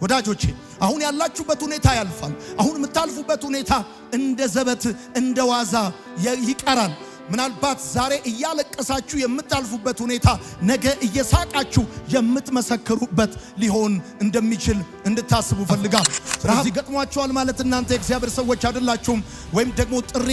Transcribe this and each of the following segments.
ወዳጆቼ አሁን ያላችሁበት ሁኔታ ያልፋል። አሁን የምታልፉበት ሁኔታ እንደ ዘበት እንደ ዋዛ ይቀራል። ምናልባት ዛሬ እያለቀሳችሁ የምታልፉበት ሁኔታ ነገ እየሳቃችሁ የምትመሰክሩበት ሊሆን እንደሚችል እንድታስቡ ፈልጋለሁ። ስለዚህ ገጥሟችኋል ማለት እናንተ የእግዚአብሔር ሰዎች አይደላችሁም ወይም ደግሞ ጥሪ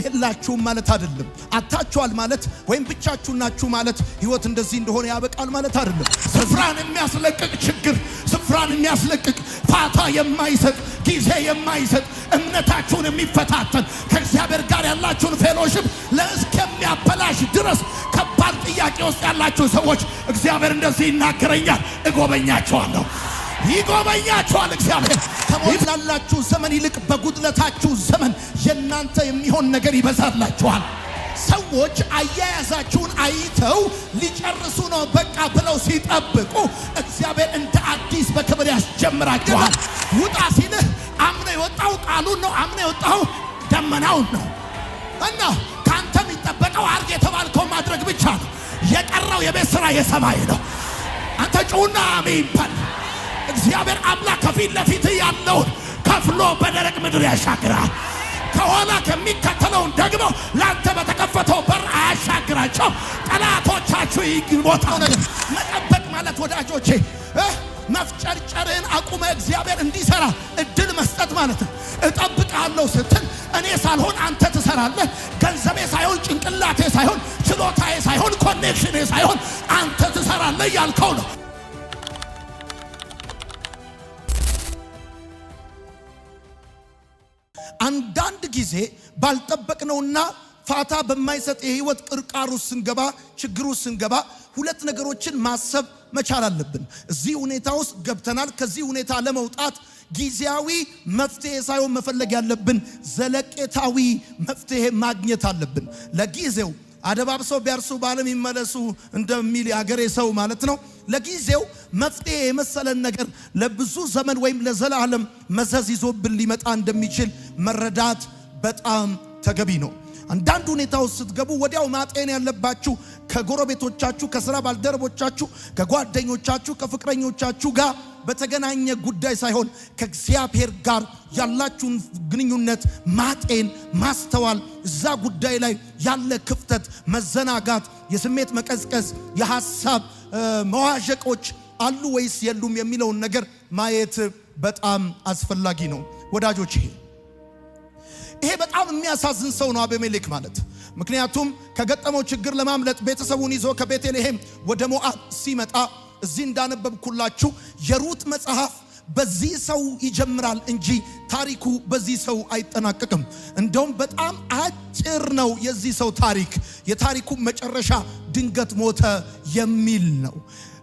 የላችሁም ማለት አይደለም። አታችኋል ማለት ወይም ብቻችሁ ናችሁ ማለት ህይወት እንደዚህ እንደሆነ ያበቃል ማለት አይደለም። ስፍራን የሚያስለቅቅ ችግር፣ ስፍራን የሚያስለቅቅ ፋታ የማይሰጥ ጊዜ የማይሰጥ እምነታችሁን የሚፈታተን ከእግዚአብሔር ጋር ያላችሁን ፌሎሺፕ ለእስከሚያበላሽ ድረስ ከባድ ጥያቄ ውስጥ ያላችሁ ሰዎች እግዚአብሔር እንደዚህ ይናገረኛል፣ እጎበኛችኋለሁ። ይጎበኛችኋል እግዚአብሔር። ከሞላላችሁ ዘመን ይልቅ በጉድለታችሁ ዘመን የናንተ የሚሆን ነገር ይበዛላችኋል። ሰዎች አያያዛችሁን አይተው ሊጨርሱ ነው በቃ ብለው ሲጠብቁ እግዚአብሔር እንደ አዲስ በክብር ያስጀምራችኋል። ውጣ ሲልህ አምነ የወጣው ቃሉን ነው፣ አምነ የወጣው ደመናውን ነው። እና ካንተ የሚጠበቀው አርግ የተባልከው ማድረግ ብቻ ነው። የቀረው የቤት ስራ የሰማይ ነው። አንተ ጩና አሜን በል። እግዚአብሔር አምላክ ከፊት ለፊት ያለውን ከፍሎ በደረቅ ምድር ያሻግራል። ከኋላ ከሚከተለውን ደግሞ ላንተ በተከፈተው በር አያሻግራቸው። ጠላቶቻችሁ ይሞታሉ። መጠበቅ ማለት ወዳጆቼ መፍጨርጨርን አቁመ እግዚአብሔር እንዲሰራ እድል መስጠት ማለት ነው። እጠብቃለሁ ስትል እኔ ሳልሆን አንተ ትሰራለህ። ገንዘቤ ሳይሆን ጭንቅላቴ ሳይሆን ችሎታዬ ሳይሆን ኮኔክሽኔ ሳይሆን አንተ ትሰራለህ ያልከው ነው። አንዳንድ ጊዜ ባልጠበቅነውና ፋታ በማይሰጥ የህይወት ቅርቃሩ ስንገባ ችግሩ ስንገባ ሁለት ነገሮችን ማሰብ መቻል አለብን። እዚህ ሁኔታ ውስጥ ገብተናል። ከዚህ ሁኔታ ለመውጣት ጊዜያዊ መፍትሄ ሳይሆን መፈለግ ያለብን ዘለቄታዊ መፍትሄ ማግኘት አለብን። ለጊዜው አደባብሰው ቢያርሱ ባለም ይመለሱ እንደሚል ያገሬ ሰው ማለት ነው። ለጊዜው መፍትሄ የመሰለን ነገር ለብዙ ዘመን ወይም ለዘላለም መዘዝ ይዞብን ሊመጣ እንደሚችል መረዳት በጣም ተገቢ ነው። አንዳንድ ሁኔታው ስትገቡ ወዲያው ማጤን ያለባችሁ ከጎረቤቶቻችሁ፣ ከሥራ ባልደረቦቻችሁ፣ ከጓደኞቻችሁ፣ ከፍቅረኞቻችሁ ጋር በተገናኘ ጉዳይ ሳይሆን ከእግዚአብሔር ጋር ያላችሁን ግንኙነት ማጤን፣ ማስተዋል፣ እዛ ጉዳይ ላይ ያለ ክፍተት፣ መዘናጋት፣ የስሜት መቀዝቀዝ፣ የሐሳብ መዋዠቆች አሉ ወይስ የሉም የሚለውን ነገር ማየት በጣም አስፈላጊ ነው ወዳጆቼ። ይሄ በጣም የሚያሳዝን ሰው ነው አቤሜሌክ ማለት። ምክንያቱም ከገጠመው ችግር ለማምለጥ ቤተሰቡን ይዞ ከቤተልሔም ወደ ሞዓብ ሲመጣ እዚህ እንዳነበብኩላችሁ የሩት መጽሐፍ በዚህ ሰው ይጀምራል እንጂ ታሪኩ በዚህ ሰው አይጠናቀቅም። እንደውም በጣም አጭር ነው የዚህ ሰው ታሪክ። የታሪኩ መጨረሻ ድንገት ሞተ የሚል ነው።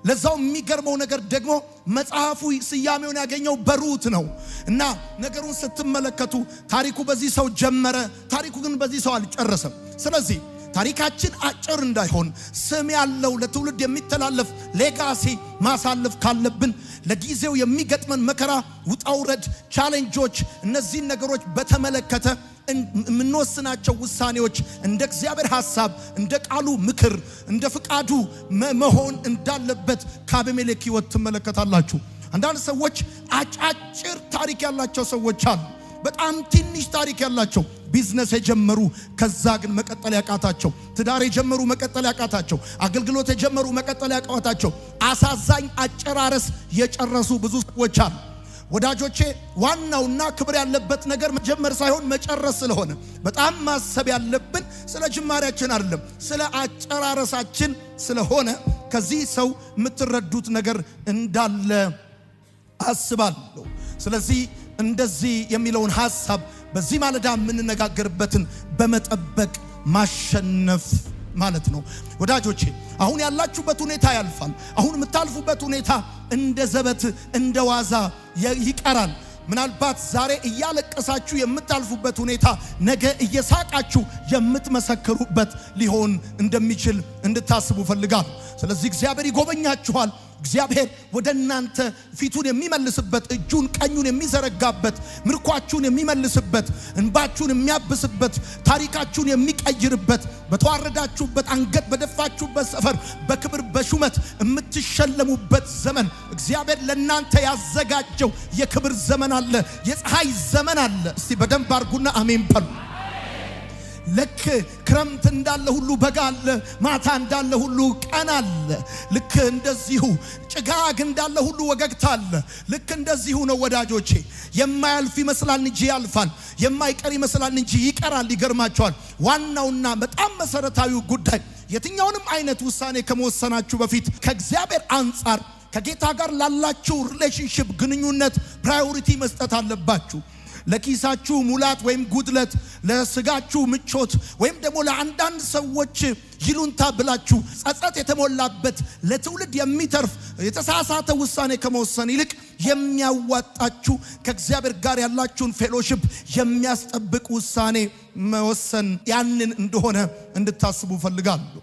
ለዛው የሚገርመው ነገር ደግሞ መጽሐፉ ስያሜውን ያገኘው በሩት ነው። እና ነገሩን ስትመለከቱ ታሪኩ በዚህ ሰው ጀመረ፣ ታሪኩ ግን በዚህ ሰው አልጨረሰም። ስለዚህ ታሪካችን አጭር እንዳይሆን ስም ያለው ለትውልድ የሚተላለፍ ሌጋሲ ማሳለፍ ካለብን ለጊዜው የሚገጥመን መከራ፣ ውጣውረድ፣ ቻሌንጆች እነዚህን ነገሮች በተመለከተ የምንወስናቸው ውሳኔዎች እንደ እግዚአብሔር ሐሳብ፣ እንደ ቃሉ ምክር፣ እንደ ፍቃዱ መሆን እንዳለበት ከአቤሜሌክ ሕይወት ትመለከታላችሁ። አንዳንድ ሰዎች አጫጭር ታሪክ ያላቸው ሰዎች አሉ። በጣም ትንሽ ታሪክ ያላቸው ቢዝነስ የጀመሩ ከዛ ግን መቀጠል ያቃታቸው፣ ትዳር የጀመሩ መቀጠል ያቃታቸው፣ አገልግሎት የጀመሩ መቀጠል ያቃታቸው፣ አሳዛኝ አጨራረስ የጨረሱ ብዙ ሰዎች አሉ። ወዳጆቼ ዋናውና ክብር ያለበት ነገር መጀመር ሳይሆን መጨረስ ስለሆነ በጣም ማሰብ ያለብን ስለ ጅማሬያችን አይደለም፣ ስለ አጨራረሳችን ስለሆነ ከዚህ ሰው የምትረዱት ነገር እንዳለ አስባለሁ። ስለዚህ እንደዚህ የሚለውን ሐሳብ በዚህ ማለዳ የምንነጋገርበትን በመጠበቅ ማሸነፍ ማለት ነው። ወዳጆቼ አሁን ያላችሁበት ሁኔታ ያልፋል። አሁን የምታልፉበት ሁኔታ እንደ ዘበት እንደ ዋዛ ይቀራል። ምናልባት ዛሬ እያለቀሳችሁ የምታልፉበት ሁኔታ ነገ እየሳቃችሁ የምትመሰክሩበት ሊሆን እንደሚችል እንድታስቡ ፈልጋለሁ። ስለዚህ እግዚአብሔር ይጎበኛችኋል። እግዚአብሔር ወደ እናንተ ፊቱን የሚመልስበት እጁን ቀኙን የሚዘረጋበት ምርኳችሁን የሚመልስበት እንባችሁን የሚያብስበት ታሪካችሁን የሚቀይርበት በተዋረዳችሁበት አንገት በደፋችሁበት ሰፈር በክብር በሹመት የምትሸለሙበት ዘመን እግዚአብሔር ለእናንተ ያዘጋጀው የክብር ዘመን አለ። የፀሐይ ዘመን አለ። እስቲ በደንብ አርጉና አሜን በሉ። ልክ ክረምት እንዳለ ሁሉ በጋ አለ። ማታ እንዳለ ሁሉ ቀን አለ። ልክ እንደዚሁ ጭጋግ እንዳለ ሁሉ ወገግታ አለ። ልክ እንደዚሁ ነው ወዳጆቼ። የማያልፍ ይመስላል እንጂ ያልፋል። የማይቀር ይመስላል እንጂ ይቀራል። ይገርማቸዋል። ዋናውና በጣም መሰረታዊው ጉዳይ የትኛውንም አይነት ውሳኔ ከመወሰናችሁ በፊት ከእግዚአብሔር አንጻር ከጌታ ጋር ላላችሁ ሪሌሽንሺፕ ግንኙነት ፕራዮሪቲ መስጠት አለባችሁ። ለኪሳችሁ ሙላት ወይም ጉድለት፣ ለስጋችሁ ምቾት ወይም ደግሞ ለአንዳንድ ሰዎች ይሉንታ ብላችሁ ጸጸት የተሞላበት ለትውልድ የሚተርፍ የተሳሳተ ውሳኔ ከመወሰን ይልቅ የሚያዋጣችሁ ከእግዚአብሔር ጋር ያላችሁን ፌሎሺፕ የሚያስጠብቅ ውሳኔ መወሰን ያንን እንደሆነ እንድታስቡ ፈልጋለሁ።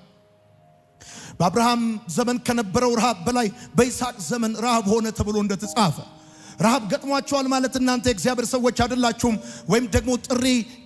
በአብርሃም ዘመን ከነበረው ረሃብ በላይ በይስሐቅ ዘመን ረሃብ ሆነ ተብሎ እንደተጻፈ ረሃብ ገጥሟችኋል ማለት እናንተ የእግዚአብሔር ሰዎች አይደላችሁም ወይም ደግሞ ጥሪ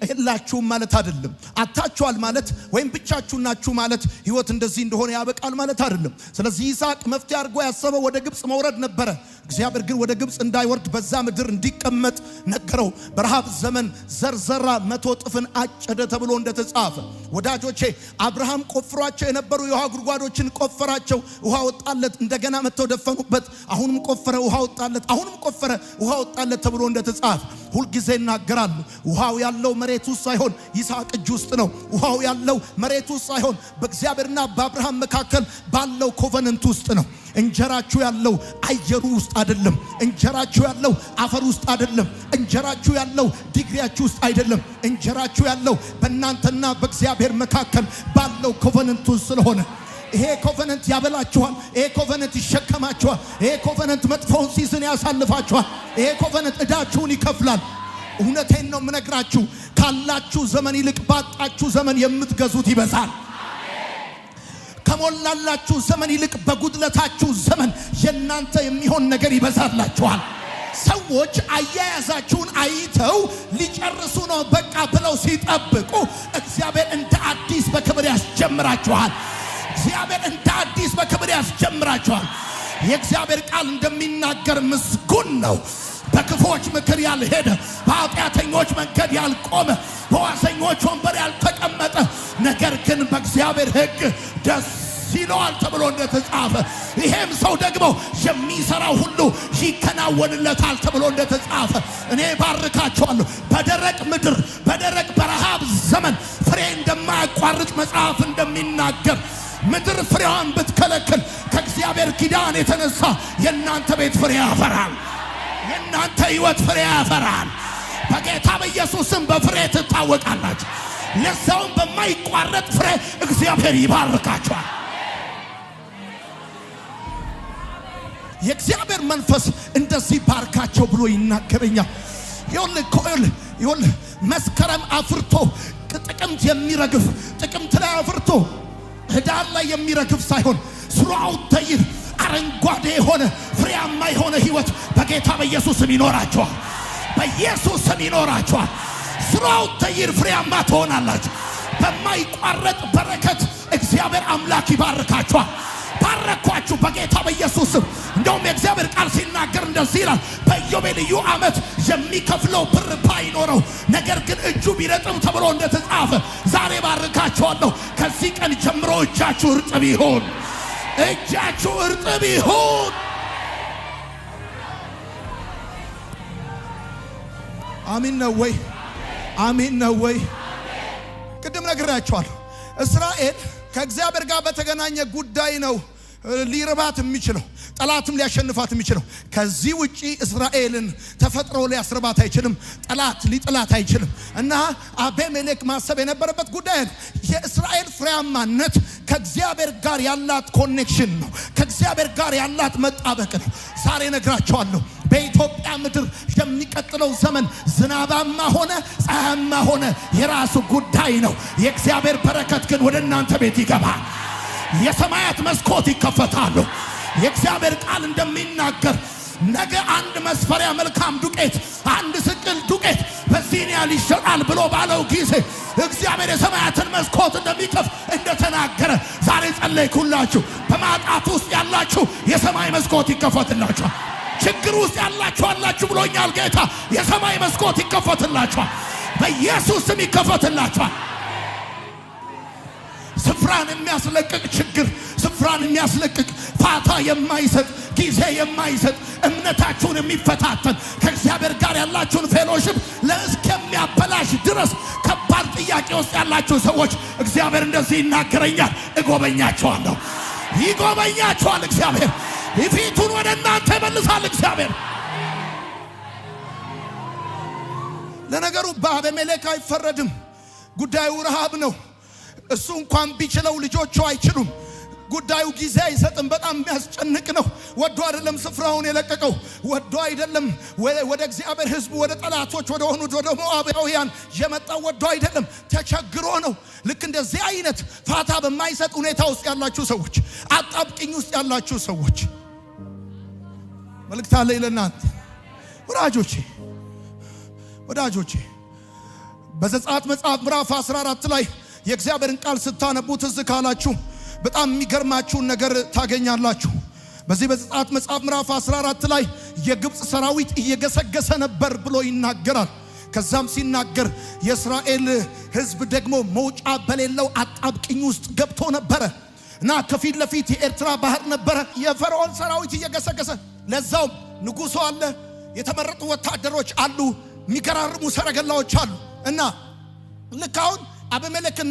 የላችሁም ማለት አይደለም። አታችኋል ማለት ወይም ብቻችሁ ናችሁ ማለት ህይወት እንደዚህ እንደሆነ ያበቃል ማለት አይደለም። ስለዚህ ይስሐቅ መፍትሄ አድርጎ ያሰበው ወደ ግብጽ መውረድ ነበረ። እግዚአብሔር ግን ወደ ግብጽ እንዳይወርድ በዛ ምድር እንዲቀመጥ ነገረው። በረሃብ ዘመን ዘርዘራ 100 እጥፍን አጨደ ተብሎ እንደተጻፈ ወዳጆቼ አብርሃም ቆፍሯቸው የነበሩ የውሃ ጉድጓዶችን ቆፈራቸው፣ ውሃ ወጣለት። እንደገና መተው ደፈኑበት፣ አሁንም ቆፈረ፣ ውሃ ወጣለት፣ አሁንም ቆፈረ፣ ውሃ ወጣለት ተብሎ እንደተጻፈ ሁልጊዜ እናገራሉ። ውሃው ያለው መሬት ውስጥ ሳይሆን ይስሐቅ እጅ ውስጥ ነው። ውሃው ያለው መሬት ውስጥ ሳይሆን በእግዚአብሔርና በአብርሃም መካከል ባለው ኮቨነንት ውስጥ ነው። እንጀራችሁ ያለው አየሩ ውስጥ አይደለም። እንጀራችሁ ያለው አፈር ውስጥ አይደለም። እንጀራችሁ ያለው ዲግሪያችሁ ውስጥ አይደለም። እንጀራችሁ ያለው በእናንተና በእግዚአብሔር መካከል ባለው ኮቨነንት ውስጥ ስለሆነ ይሄ ኮቨነንት ያበላችኋል። ይሄ ኮቨነንት ይሸከማችኋል። ይሄ ኮቨነንት መጥፎውን ሲዝን ያሳልፋችኋል። ይሄ ኮቨነንት እዳችሁን ይከፍላል። እውነቴን ነው የምነግራችሁ። ካላችሁ ዘመን ይልቅ ባጣችሁ ዘመን የምትገዙት ይበዛል። ከሞላላችሁ ዘመን ይልቅ በጉድለታችሁ ዘመን የናንተ የሚሆን ነገር ይበዛላችኋል። ሰዎች አያያዛችሁን አይተው ሊጨርሱ ነው በቃ ብለው ሲጠብቁ እግዚአብሔር እንደ አዲስ በክብር ያስጀምራችኋል። እግዚአብሔር እንደ አዲስ በክብር ያስጀምራችኋል። የእግዚአብሔር ቃል እንደሚናገር ምስጉን ነው በክፎች ምክር ያልሄደ፣ በኃጢአተኞች መንገድ ያልቆመ፣ በዋሰኞች ወንበር ያልተቀመጠ፣ ነገር ግን በእግዚአብሔር ሕግ ደስ ይለዋል ተብሎ እንደተጻፈ ይሄም ሰው ደግሞ የሚሰራው ሁሉ ይከናወንለታል ተብሎ እንደተጻፈ እኔ ባርካቸዋለሁ። በደረቅ ምድር በደረቅ በረሃብ ዘመን ፍሬ እንደማያቋርጥ መጽሐፍ እንደሚናገር ምድር ፍሬዋን ብትከለክል ከእግዚአብሔር ኪዳን የተነሳ የእናንተ ቤት ፍሬ ያፈራል። የእናንተ ሕይወት ፍሬ ያፈራል። በጌታ በኢየሱስም በፍሬ ትታወቃላችሁ። ለዛውም በማይቋረጥ ፍሬ እግዚአብሔር ይባርካችኋል። የእግዚአብሔር መንፈስ እንደዚህ ባርካቸው ብሎ ይናገረኛል። ይኸውልህ መስከረም አፍርቶ ጥቅምት የሚረግፍ ጥቅምት ላይ አፍርቶ ህዳር ላይ የሚረግፍ ሳይሆን ስሩዓት ተይር አረንጓዴ የሆነ ፍሬያማ የሆነ ህይወት በጌታ በኢየሱስ ስም ይኖራችኋል። በኢየሱስ ስም ይኖራችኋል። ስሩዓት ተይር ፍሬያማ ትሆናላችሁ። በማይቋረጥ በረከት እግዚአብሔር አምላክ ይባርካችኋል። ባረኳችሁ በጌታ በኢየሱስ ስም። እንደውም የእግዚአብሔር ቃል ሲናገር እንደዚህ ይላል፣ በኢዮቤልዩ ዓመት የሚከፍለው ብር ባይኖረው ነገር ግን እጁ ቢረጥም ተብሎ እንደተጻፈ ዛሬ ባርካችኋለሁ። ከዚህ ቀን ጀምሮ እጃችሁ እርጥብ ይሁን። እጃችሁ እርጥብ ይሁን። አሜን ነው ወይ? አሜን ነው ወይ? ቅድም ነግራችኋለሁ። እስራኤል ከእግዚአብሔር ጋር በተገናኘ ጉዳይ ነው ሊርባት የሚችለው፣ ጠላትም ሊያሸንፋት የሚችለው። ከዚህ ውጪ እስራኤልን ተፈጥሮ ሊያስርባት አይችልም። ጠላት ሊጥላት አይችልም። እና አቤሜሌክ ማሰብ የነበረበት ጉዳይ የእስራኤል ፍሬያማነት ከእግዚአብሔር ጋር ያላት ኮኔክሽን ነው። ከእግዚአብሔር ጋር ያላት መጣበቅ ነው። ዛሬ ነግራቸዋለሁ። በኢትዮጵያ ምድር የሚቀጥለው ዘመን ዝናባማ ሆነ ፀሐያማ ሆነ የራሱ ጉዳይ ነው። የእግዚአብሔር በረከት ግን ወደ እናንተ ቤት ይገባል። የሰማያት መስኮት ይከፈታሉ። የእግዚአብሔር ቃል እንደሚናገር ነገ አንድ መስፈሪያ መልካም ዱቄት አንድ ስቅል ዱቄት በዚህን ያህል ይሸጣል ብሎ ባለው ጊዜ እግዚአብሔር የሰማያትን መስኮት እንደሚከፍት እንደተናገረ ዛሬ ጸለይኩላችሁ። በማጣት ውስጥ ያላችሁ የሰማይ መስኮት ይከፈትላችኋል። ችግር ውስጥ ያላችሁ አላችሁ ብሎኛል ጌታ። የሰማይ መስኮት ይከፈትላችኋል። በኢየሱስ ስም ይከፈትላችኋል። ስፍራን የሚያስለቅቅ ችግር፣ ስፍራን የሚያስለቅቅ ፋታ የማይሰጥ ጊዜ የማይሰጥ እምነታችሁን የሚፈታተን ከእግዚአብሔር ጋር ያላችሁን ፌሎሺፕ ለእስከሚያበላሽ ድረስ ከባድ ጥያቄ ውስጥ ያላችሁ ሰዎች እግዚአብሔር እንደዚህ ይናገረኛል፣ እጎበኛችኋለሁ። ይጎበኛችኋል እግዚአብሔር። ፊቱን ወደ እናንተ ይመልሳል እግዚአብሔር። ለነገሩ በአቤሜሌክ አይፈረድም። ጉዳዩ ረሃብ ነው። እሱ እንኳን ቢችለው ልጆቹ አይችሉም። ጉዳዩ ጊዜ አይሰጥም። በጣም የሚያስጨንቅ ነው። ወዶ አይደለም ስፍራውን የለቀቀው፣ ወዶ አይደለም ወደ እግዚአብሔር ሕዝብ ወደ ጠላቶች ወደ ሆኑት ወደ ሞዓባውያን የመጣው ወዶ አይደለም፣ ተቸግሮ ነው። ልክ እንደዚህ አይነት ፋታ በማይሰጥ ሁኔታ ውስጥ ያላችሁ ሰዎች፣ አጣብቂኝ ውስጥ ያላችሁ ሰዎች መልእክት አለ ለእናንተ ወዳጆቼ። በዘጸአት መጽሐፍ ምዕራፍ 14 ላይ የእግዚአብሔርን ቃል ስታነቡ ትዝ ካላችሁ በጣም የሚገርማችሁን ነገር ታገኛላችሁ። በዚህ በዘጸአት መጽሐፍ ምዕራፍ 14 ላይ የግብፅ ሰራዊት እየገሰገሰ ነበር ብሎ ይናገራል። ከዛም ሲናገር የእስራኤል ሕዝብ ደግሞ መውጫ በሌለው አጣብቂኝ ውስጥ ገብቶ ነበረ እና ከፊት ለፊት የኤርትራ ባህር ነበረ። የፈርዖን ሰራዊት እየገሰገሰ፣ ለዛው ንጉሡ አለ፣ የተመረጡ ወታደሮች አሉ፣ የሚገራርሙ ሰረገላዎች አሉ። እና ልክ አሁን አቤሜሌክን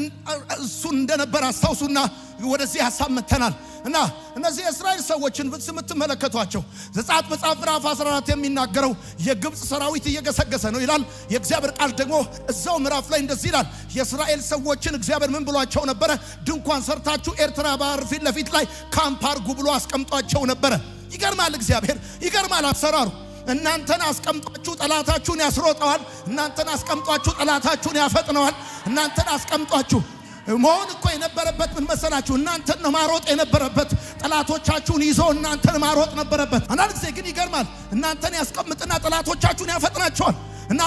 እሱን እንደነበር አስታውሱና ወደዚህ ሐሳብ መተናል። እና እነዚህ የእስራኤል ሰዎችን የምትመለከቷቸው ዘጸአት መጽሐፍ ምዕራፍ 14 የሚናገረው የግብፅ ሰራዊት እየገሰገሰ ነው ይላል። የእግዚአብሔር ቃል ደግሞ እዛው ምዕራፍ ላይ እንደዚህ ይላል። የእስራኤል ሰዎችን እግዚአብሔር ምን ብሏቸው ነበረ? ድንኳን ሰርታችሁ ኤርትራ ባህር ፊት ለፊት ላይ ካምፕ አድርጉ ብሎ አስቀምጧቸው ነበረ። ይገርማል፣ እግዚአብሔር ይገርማል አሰራሩ። እናንተን አስቀምጧችሁ ጠላታችሁን ያስሮጠዋል። እናንተን አስቀምጧችሁ ጠላታችሁን ያፈጥነዋል። እናንተን አስቀምጧችሁ መሆን እኮ የነበረበት ምን መሰላችሁ? እናንተን ነው ማሮጥ የነበረበት። ጠላቶቻችሁን ይዞ እናንተን ማሮጥ ነበረበት። አንዳንድ ጊዜ ግን ይገርማል፣ እናንተን ያስቀምጥና ጠላቶቻችሁን ያፈጥናቸዋል። እና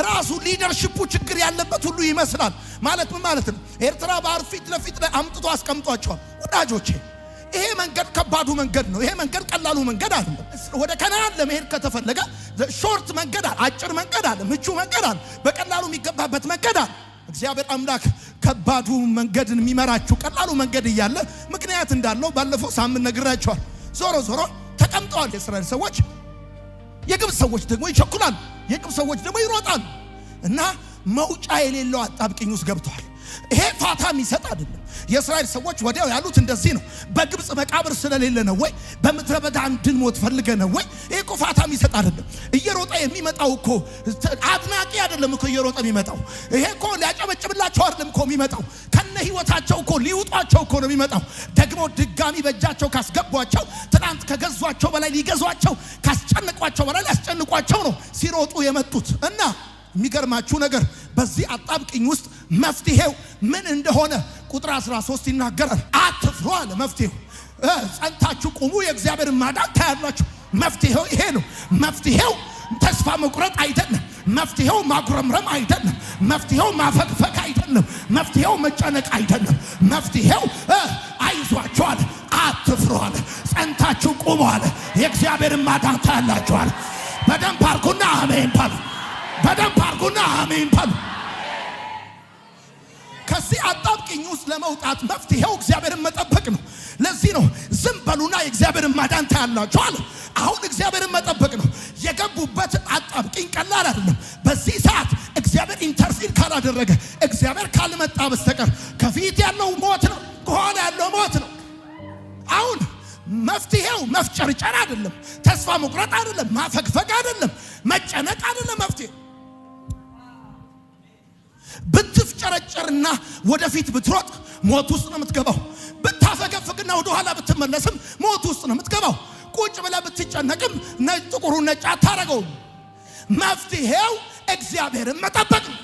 ራሱ ሊደርሺፑ ችግር ያለበት ሁሉ ይመስላል። ማለት ምን ማለት ነው? ኤርትራ ባህር ፊት ለፊት ላይ አምጥቶ አስቀምጧቸዋል። ወዳጆቼ ይሄ መንገድ ከባዱ መንገድ ነው። ይሄ መንገድ ቀላሉ መንገድ አይደለም። ወደ ከነዓን ለመሄድ ከተፈለገ ሾርት መንገድ አለ፣ አጭር መንገድ አለ፣ ምቹ መንገድ አለ፣ በቀላሉ የሚገባበት መንገድ አለ። እግዚአብሔር አምላክ ከባዱ መንገድን የሚመራችሁ ቀላሉ መንገድ እያለ ምክንያት እንዳለው ባለፈው ሳምንት ነግራችኋል። ዞሮ ዞሮ ተቀምጠዋል የእስራኤል ሰዎች። የግብፅ ሰዎች ደግሞ ይቸኩላሉ፣ የግብፅ ሰዎች ደግሞ ይሮጣሉ እና መውጫ የሌለው አጣብቂኝ ውስጥ ገብተዋል። ይሄ ፋታ የሚሰጥ አይደለም። የእስራኤል ሰዎች ወዲያው ያሉት እንደዚህ ነው። በግብፅ መቃብር ስለሌለ ነው ወይ? በምድረ በዳ እንድንሞት ፈልገ ነው ወይ? ይሄ እኮ ፋታ የሚሰጥ አይደለም። እየሮጠ የሚመጣው እኮ አድናቂ አይደለም እኮ እየሮጠ የሚመጣው። ይሄ እኮ ሊያጨበጭብላቸው አይደለም እኮ የሚመጣው። ከነ ህይወታቸው እኮ ሊውጧቸው እኮ ነው የሚመጣው። ደግሞ ድጋሚ በእጃቸው ካስገቧቸው፣ ትናንት ከገዟቸው በላይ ሊገዟቸው፣ ካስጨንቋቸው በላይ ሊያስጨንቋቸው ነው ሲሮጡ የመጡት። እና የሚገርማችሁ ነገር በዚህ አጣብቂኝ ውስጥ መፍትሄው ምን እንደሆነ ቁጥር 13 ይናገራል። አትፍሩ አለ መፍትሄው። ጸንታችሁ ቁሙ፣ የእግዚአብሔር ማዳን ታያላችሁ። መፍትሄው ይሄ ነው። መፍትሄው ተስፋ መቁረጥ አይደለም። መፍትሄው ማጉረምረም አይደለም። መፍትሄው ማፈግፈግ አይደለም። መፍትሄው መጨነቅ አይደለም። መፍትሄው አይዟችሁ አለ፣ አትፍሩ አለ፣ ጸንታችሁ ቁሙ አለ፣ የእግዚአብሔር ማዳን ታያላችሁ አለ። በደንብ አርጉና አሜን በሉ። በደንብ አርጉና አሜን በሉ። ከዚህ አጣብቂኝ ውስጥ ለመውጣት መፍትሄው እግዚአብሔርን መጠበቅ ነው። ለዚህ ነው ዝም በሉና የእግዚአብሔርን ማዳን ታያላችሁ አለ። አሁን እግዚአብሔርን መጠበቅ ነው። የገቡበት አጣብቂኝ ቀላል አይደለም። በዚህ ሰዓት እግዚአብሔር ኢንተርሲድ ካላደረገ፣ እግዚአብሔር ካልመጣ በስተቀር ከፊት ያለው ሞት ነው፣ ከኋላ ያለው ሞት ነው። አሁን መፍትሄው መፍጨርጨር አይደለም፣ ተስፋ መቁረጥ አይደለም፣ ማፈግፈግ አይደለም፣ መጨነቅ አይደለም። መፍትሄ ብትፍጨረጨርና ወደፊት ብትሮጥ ሞት ውስጥ ነው የምትገባው። ብታፈገፍግና ወደ ኋላ ብትመለስም ሞት ውስጥ ነው የምትገባው። ቁጭ ብለህ ብትጨነቅም ጥቁሩ ነጭ አታረገውም። መፍትሄው እግዚአብሔርን መጠበቅ ነው።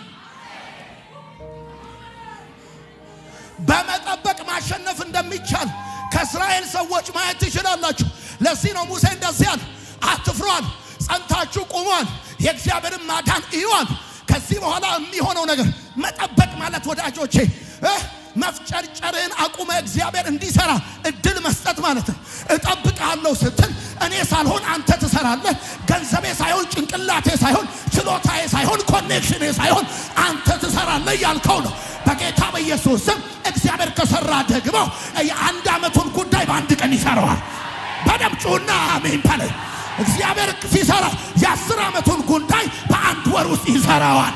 በመጠበቅ ማሸነፍ እንደሚቻል ከእስራኤል ሰዎች ማየት ትችላላችሁ። ለዚህ ነው ሙሴ እንደዚህ ያለ አትፍሯል፣ ጸንታችሁ ቁሟል፣ የእግዚአብሔርን ማዳን እዩዋል። ከዚህ በኋላ የሚሆነው ነገር መጠበቅ ማለት ወዳጆቼ መፍጨርጨርን አቁመ እግዚአብሔር እንዲሰራ እድል መስጠት ማለት ነው። እጠብቃለሁ ስትል እኔ ሳልሆን አንተ ትሰራለህ። ገንዘቤ ሳይሆን ጭንቅላቴ ሳይሆን ችሎታዬ ሳይሆን ኮኔክሽኔ ሳይሆን አንተ ትሰራለህ ያልከው ነው። በጌታ በኢየሱስ ስም እግዚአብሔር ከሰራ ደግሞ የአንድ ዓመቱን ጉዳይ በአንድ ቀን ይሰራዋል። በደም ጩና አሜን ባለ እግዚአብሔር ሲሰራ የ10 ዓመቱን ጉዳይ በአንድ ወር ውስጥ ይሰራዋል።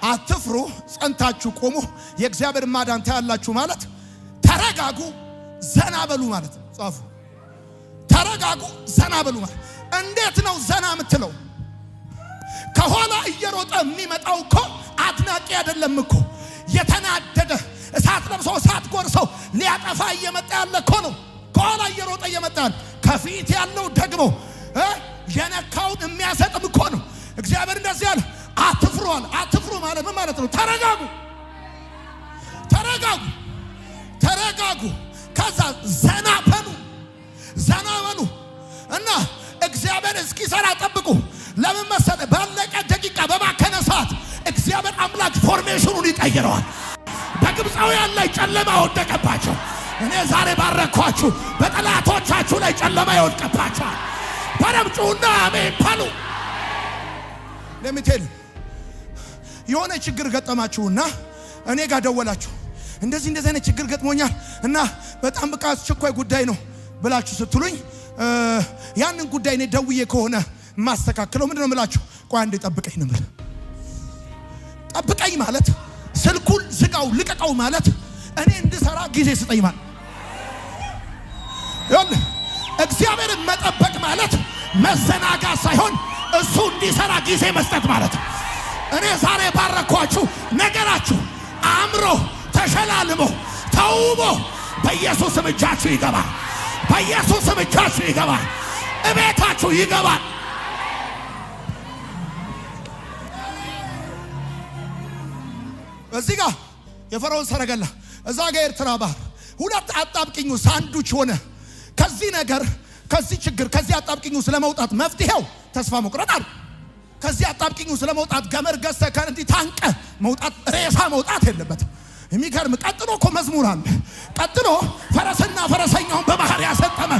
አትፍሩ፣ ጸንታችሁ ቆሙ፣ የእግዚአብሔር ማዳን ታያላችሁ ማለት ተረጋጉ፣ ዘና በሉ ማለት ነው። ጻፉ። ተረጋጉ፣ ዘና በሉ ማለት እንዴት ነው ዘና የምትለው? ከኋላ እየሮጠ የሚመጣው እኮ አድናቂ አይደለም እኮ የተናደደ እሳት ለብሶ እሳት ጎርሰው ሊያጠፋ እየመጣ ያለ እኮ ነው። ከኋላ እየሮጠ እየመጣ ያለ ከፊት ያለው ደግሞ የነካውን የሚያሰጥም እኮ ነው። እግዚአብሔር እንደዚህ ያለ አትፍሩዋል። አትፍሩ ማለት ምን ማለት ነው? ተረጋጉ፣ ተረጋጉ፣ ተረጋጉ። ከዛ ዘና በሉ፣ ዘና በሉ እና እግዚአብሔር እስኪሰራ ጠብቁ። ለምን መሰለ? ባለቀ ደቂቃ በባከነ ሰዓት እግዚአብሔር አምላክ ፎርሜሽኑን ይቀይረዋል። በግብፃውያን ላይ ጨለማ ወደቀባቸው። እኔ ዛሬ ባረኳችሁ፣ በጠላቶቻችሁ ላይ ጨለማ ይወድቅባቸዋል። በደምጩና አሜን በሉ። ለምትል የሆነ ችግር ገጠማችሁና እኔ ጋር ደወላችሁ። እንደዚህ አይነት ችግር ገጥሞኛል እና በጣም በቃ አስቸኳይ ጉዳይ ነው ብላችሁ ስትሉኝ ያንን ጉዳይ እኔ ደውዬ ከሆነ ማስተካከለው ምንድነው የምላችሁ? ቆይ አንዴ ጠብቀኝ ነው የምልህ። ጠብቀኝ ማለት ስልኩን ዝጋው ልቀቀው ማለት እኔ እንድሰራ ጊዜ ስጠኝ ማለት። እግዚአብሔርን መጠበቅ ማለት መዘናጋት ሳይሆን እሱ እንዲሰራ ጊዜ መስጠት ማለት። እኔ ዛሬ ባረኳችሁ፣ ነገራችሁ አምሮ ተሸላልሞ ተውቦ በኢየሱስ ስም እጃችሁ ይገባል። በኢየሱስ ስም እጃችሁ ይገባል። እቤታችሁ ይገባል። እዚህ ጋር የፈርዖን ሰረገላ፣ እዛ ጋር ኤርትራ ባህር፣ ሁለት አጣብቂኙ ሳንዱች ሆነ። ከዚህ ነገር ከዚህ ችግር ከዚህ አጣብቂኙ ስለመውጣት መፍትሄው ተስፋ መቁረጥ አለ። ከዚህ አጣብቂኙ ስለመውጣት ገመድ ገዝተህ ከእንዲህ ታንቀ መውጣት ሬሳ መውጣት የለበትም። የሚገርም ቀጥሎ እኮ መዝሙር አለ። ቀጥሎ ፈረስና ፈረሰኛውን በባህር ያሰጠመ፣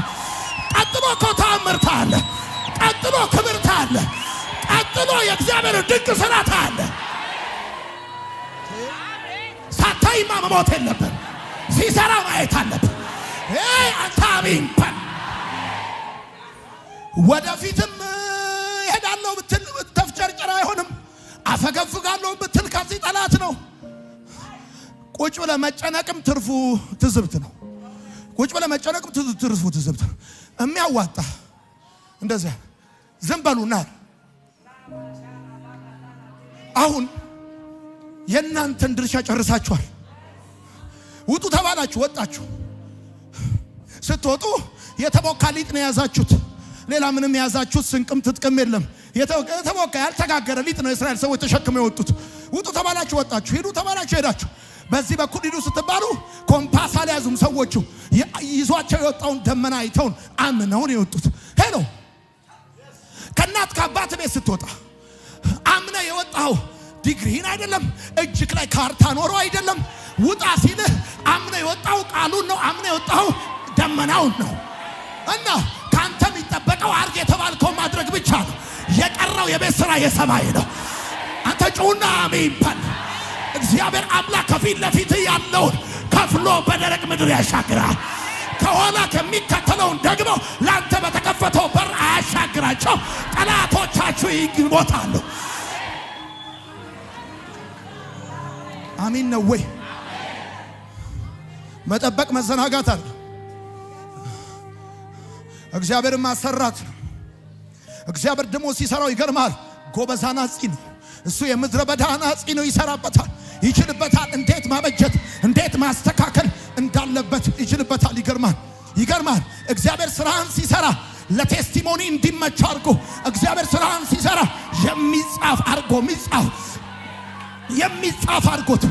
ቀጥሎ እኮ ተአምርታ አለ። ቀጥሎ ክብርታ አለ። ቀጥሎ የእግዚአብሔር ድንቅ ስራታ አለ። ሳታይማ መሞት የለብን። ሲሰራ ማየት አለብን። አንተ አሜን በል። ወደፊትም እሄዳለሁ ብትል ተፍጨርጨር አይሆንም። አፈገፍጋለሁ ብትል ከዚህ ጠላት ነው። ቁጭ ብለህ መጨነቅም ትርፉ ትዝብት ነው። ቁጭ ብለህ መጨነቅም ትርፉ ትዝብት ነው። የሚያዋጣ እንደዚያ ዝም በሉና አሁን የእናንተን ድርሻ ጨርሳችኋል። ውጡ ተባላችሁ፣ ወጣችሁ። ስትወጡ የተቦካ ሊጥ ነው የያዛችሁት። ሌላ ምንም የያዛችሁት ስንቅም ትጥቅም የለም። የተቦካ ያልተጋገረ ሊጥ ነው የእስራኤል ሰዎች ተሸክመው የወጡት። ውጡ ተባላችሁ፣ ወጣችሁ። ሂዱ ተባላችሁ፣ ሄዳችሁ። በዚህ በኩል ሂዱ ስትባሉ ኮምፓስ አልያዙም ሰዎቹ። ይዟቸው የወጣውን ደመና አይተውን አምነውን የወጡት ሄሎ። ከእናት ከአባት ቤት ስትወጣ አምነ የወጣው ዲግሪን አይደለም፣ እጅክ ላይ ካርታ ኖሮ አይደለም። ውጣ ሲልህ አምነ የወጣው ቃሉን ነው። አምነ የወጣው ደመናውን ነው። እና ካንተ የሚጠበቀው አርግ የተባልከው ማድረግ ብቻ ነው። የቀረው የቤት ስራ የሰማይ ነው። አንተ ጩና አሜን በል። እግዚአብሔር አምላክ ከፊት ለፊት ያለውን ከፍሎ በደረቅ ምድር ያሻግራል። ከኋላ ከሚከተለውን ደግሞ ላንተ በተከፈተው በር አያሻግራቸው። ጠላቶቻችሁ ይሞታሉ። አሜን ነው ወይ? መጠበቅ መዘናጋት አለ። እግዚአብሔርን ማሰራት ነው። እግዚአብሔር ደግሞ ሲሰራው ይገርማል። ጎበዝ አናጺ ነው እሱ። የምድረ በዳ አናጺ ነው። ይሰራበታል፣ ይችልበታል። እንዴት ማበጀት እንዴት ማስተካከል እንዳለበት ይችልበታል። ይገርማል፣ ይገርማል። እግዚአብሔር ስራን ሲሰራ ለቴስቲሞኒ እንዲመች አድርጎ እግዚአብሔር ስራን ሲሰራ የሚጻፍ አድርጎ የሚጻፍ አድርጎት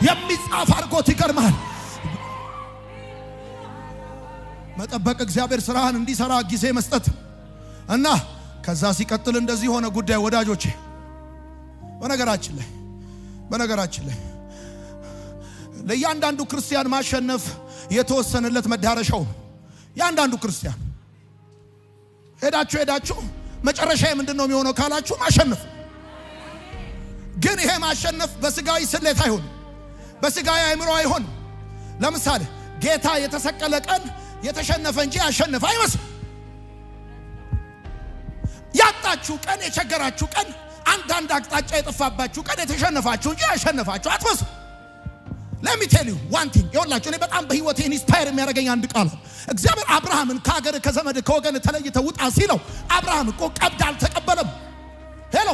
የሚጻፍ አድርጎት ይገርማል። መጠበቅ እግዚአብሔር ስራህን እንዲሰራ ጊዜ መስጠት እና ከዛ ሲቀጥል እንደዚህ ሆነ ጉዳይ ወዳጆቼ። በነገራችን ላይ ለእያንዳንዱ ክርስቲያን ማሸነፍ የተወሰነለት መዳረሻው ያንዳንዱ ክርስቲያን ሄዳችሁ መጨረሻ ምንድነው የሚሆነው ካላችሁ ማሸነፍ። ግን ይሄ ማሸነፍ በስጋዊ ስሌት አይሆንም፣ በስጋዊ አእምሮ አይሆንም። ለምሳሌ ጌታ የተሰቀለ ቀን የተሸነፈ እንጂ ያሸነፈ አይመስል። ያጣችሁ ቀን፣ የቸገራችሁ ቀን፣ አንዳንድ አቅጣጫ የጠፋባችሁ ቀን የተሸነፋችሁ እንጂ ያሸነፋችሁ አትመስሉ። let me tell you one thing ይኸውላችሁ እኔ በጣም በህይወቴ ኢንስፓየር የሚያደርገኝ አንድ ቃል እግዚአብሔር አብርሃምን ከሀገር ከዘመድ ከወገን ተለይተህ ውጣ ሲለው አብርሃም እኮ ቀብድ አልተቀበለም። ሄሎ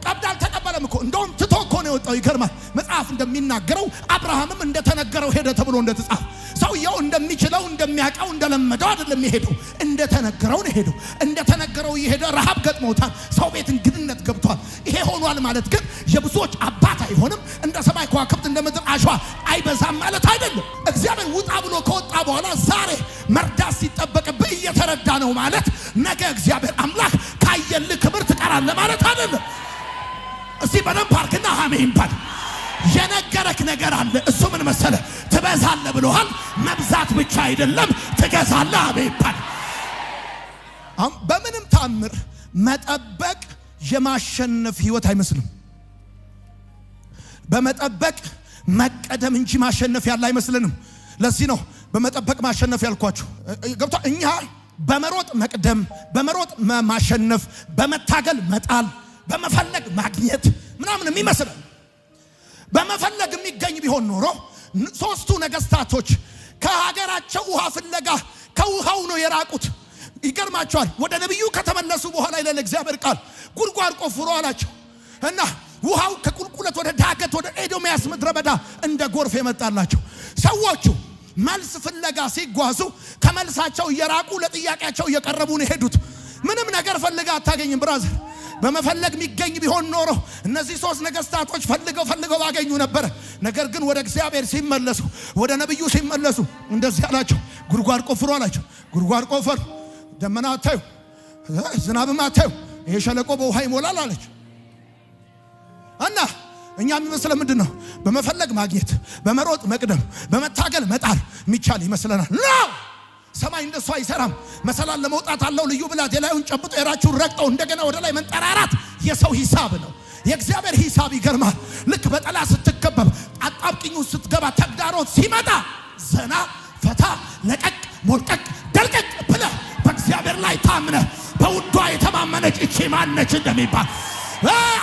ቀብድ አልተቀበለም እኮ እንደውም ትቶ እኮ ነው የወጣው። ይገርማል። መጽሐፍ እንደሚናገረው አብርሃምም እንደተነገረው ሄደ ተብሎ እንደተጻፈ ሰውየው እንደሚችለው እንደሚያውቀው እንደለመደው አይደለም የሄደው፣ እንደተነገረው ነው ሄደው። እንደተነገረው የሄደ ረሃብ ገጥሞታል፣ ሰው ቤት እንግድነት ገብቷል። ይሄ ሆኗል ማለት ግን የብዙዎች አባት አይሆንም፣ እንደ ሰማይ ከዋክብት እንደ ምድር አሸዋ አይበዛም ማለት አይደለም። እግዚአብሔር ውጣ ብሎ ከወጣ በኋላ ዛሬ መርዳት ሲጠበቅብህ እየተረዳ ነው ማለት ነገ እግዚአብሔር አምላክ ካየልህ ክብር ትቀራለህ ማለት አይደለም። እስቲ በደንብ ፓርክና አሜን ባል። የነገረክ ነገር አለ። እሱ ምን መሰለ? ትበዛለህ ብሎሃል። መብዛት ብቻ አይደለም ትገዛለህ። አሜን ባል። በምንም ታምር መጠበቅ የማሸነፍ ህይወት አይመስልም። በመጠበቅ መቀደም እንጂ ማሸነፍ ያለ አይመስልንም። ለዚህ ነው በመጠበቅ ማሸነፍ ያልኳችሁ። ገብቷ እኛ በመሮጥ መቅደም፣ በመሮጥ ማሸነፍ፣ በመታገል መጣል፣ በመፈለግ ማግኘት ምናምን የሚመስል በመፈለግ የሚገኝ ቢሆን ኖሮ ሶስቱ ነገስታቶች ከሀገራቸው ውሃ ፍለጋ ከውሃው ነው የራቁት። ይገርማቸዋል። ወደ ነብዩ ከተመለሱ በኋላ ይላል እግዚአብሔር ቃል ጉድጓድ ቆፍሮ አላቸው እና ውሃው ከቁልቁለት ወደ ዳገት ወደ ኤዶምያስ ምድረ በዳ እንደ ጎርፍ የመጣላቸው። ሰዎቹ መልስ ፍለጋ ሲጓዙ ከመልሳቸው እየራቁ ለጥያቄያቸው እየቀረቡ ነው ሄዱት። ምንም ነገር ፈልጋ አታገኝም ብራዘር። በመፈለግ የሚገኝ ቢሆን ኖሮ እነዚህ ሶስት ነገስታቶች ፈልገው ባገኙ ነበር። ነገር ግን ወደ እግዚአብሔር ሲመለሱ፣ ወደ ነብዩ ሲመለሱ እንደዚህ አላቸው፣ ጉድጓድ ቆፍሩ አላቸው። ጉድጓድ ቆፈሩ። ደመና አታዩ፣ ዝናብም አታዩ፣ ይሄ ሸለቆ በውሃ ይሞላል አለች። እና እኛ የሚመስለው ምንድነው? በመፈለግ ማግኘት፣ በመሮጥ መቅደም፣ በመታገል መጣር የሚቻል ይመስለናል። ሰማይ እንደሱ አይሰራም። መሰላል ለመውጣት አለው ልዩ ብላት የላዩን ጨብጦ የራችሁን ረግጠው እንደገና ወደ ላይ መንጠራራት የሰው ሂሳብ ነው። የእግዚአብሔር ሂሳብ ይገርማል። ልክ በጠላት ስትከበብ፣ አጣብቂኙ ስትገባ፣ ተግዳሮት ሲመጣ ዘና ፈታ ለቀቅ ሞልቀቅ ደልቀቅ ብለህ በእግዚአብሔር ላይ ታምነህ በውዷ የተማመነች እቺ ማነች እንደሚባል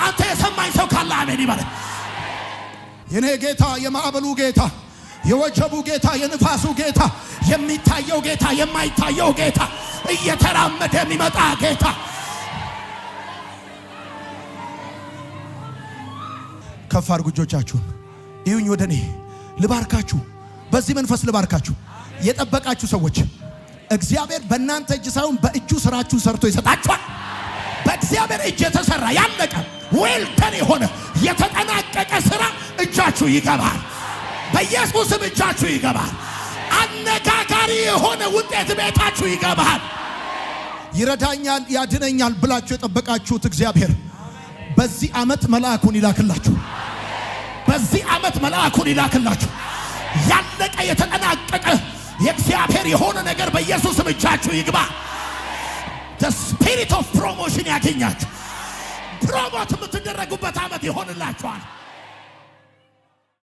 አንተ የሰማኝ ሰው ካለ አሜን ይበል። የኔ ጌታ የማዕበሉ ጌታ፣ የወጀቡ ጌታ፣ የንፋሱ ጌታ፣ የሚታየው ጌታ፣ የማይታየው ጌታ፣ እየተራመደ የሚመጣ ጌታ። ከፍ አድርጉ እጆቻችሁን፣ እዩኝ ወደኔ። ልባርካችሁ፣ በዚህ መንፈስ ልባርካችሁ። የጠበቃችሁ ሰዎች እግዚአብሔር በእናንተ እጅ ሳይሆን በእጁ ስራችሁን ሰርቶ ይሰጣችኋል። በእግዚአብሔር እጅ የተሰራ ያለቀ ዌልተን የሆነ የተጠናቀቀ ስራ እጃችሁ ይገባል። በኢየሱስም እጃችሁ ይገባል። አነጋጋሪ የሆነ ውጤት ቤታችሁ ይገባል። ይረዳኛል፣ ያድነኛል ብላችሁ የጠበቃችሁት እግዚአብሔር በዚህ ዓመት መልአኩን ይላክላችሁ። በዚህ ዓመት መልአኩን ይላክላችሁ። ያለቀ የተጠናቀቀ የእግዚአብሔር የሆነ ነገር በኢየሱስም እጃችሁ ይግባ። the spirit of promotion ያገኛችሁ። ፕሮሞት የምትደረጉበት ዓመት ይሆንላችኋል።